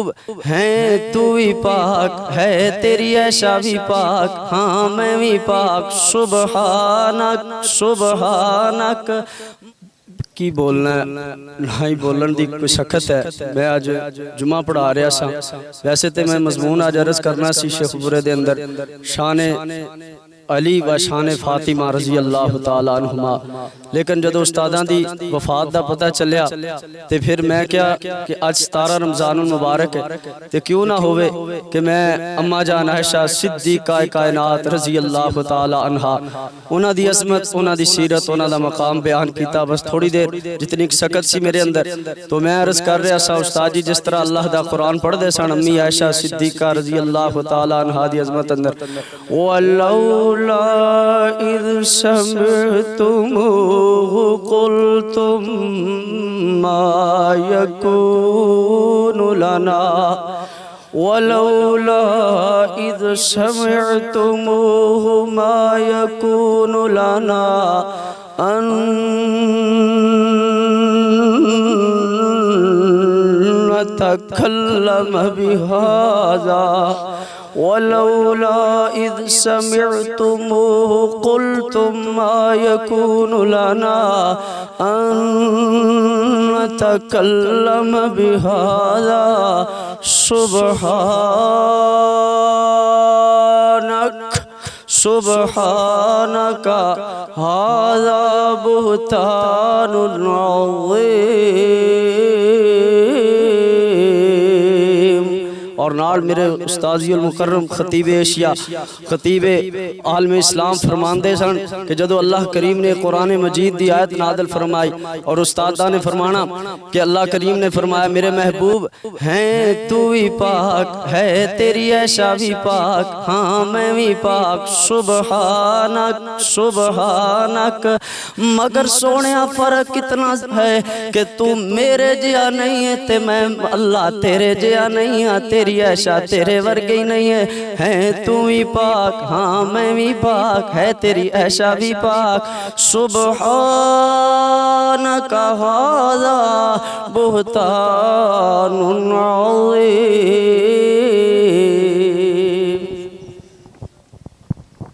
महबूब हैं तू भी पाक है तेरी ऐशा भी पाक हाँ मैं भी पाक सुबहानक सुबहानक की बोलना नहीं बोलन दी कोई सख्त है। मैं आज जुमा पढ़ा रहा सा वैसे तो मैं मजमून आज अर्ज करना सी शेख बुरे दे अंदर शान अली व शान फातिमा रजी अल्लाह तआला अन्हुमा लेकिन जदों उस्तादां दी वफात दा पता चलिया तो फिर मैं क्या कि आज 17 रमज़ानुल मुबारक है तो क्यों ना होवे कि मैं अम्मा जान आयशा सिद्दीक़ा कायनात रजी अल्लाह तआला अन्हा उन्हां दी अज़मत उन्हां दी सीरत उन्हां दा मकाम बयान कीता। बस थोड़ी देर जितनी सकत सी मेरे अंदर तो मैं अर्ज कर रहा सा उस्ताद जी जिस तरह अल्लाह दा कुरान पढ़दे सन अम्मी आयशा सिद्दीक़ा रजी अल्लाह तआला अन्हा दी अज़मत अंदर ओ लौला इज़ समिअतमूहु क़ुल्तुम मा यकूनु लना वलौला इज़ समिअतमूहु मा यकूनु लना अन नतकल्लम बिहाज़ा वलौला इज़ समिअतमूहु क़ुल्तुम मा यकूनु लना अन नतकल्लम बिहाज़ा सुबहानक सुबहानक हाज़ा बुहतानुन अज़ीम। और नाल मेरे उस्ताज़ुल मुकर्रम खतीब एशिया खतीब आलम इस्लाम फरमाते सन कि जदों अल्लाह करीम ने कुरान मजीद की आयत नादल फरमाई और उस्तादा ने फरमाना कि अल्लाह करीम ने फरमाया मेरे महबूब हैं तू भी पाक है तेरी ऐशा भी पाक हाँ मैं भी पाक सुबहानक सुबहानक। मगर सोने फर्क कितना है कि तू मेरे जिया नहीं है ते मैं अल्लाह तेरे जिया नहीं है तेरी ऐशा तेरे वर्गे ही नहीं है तू भी पाक हाँ मैं भी पाक है तेरी ऐशा भी पाक सुबहानक हाज़ा बुहतानुन अज़ीम।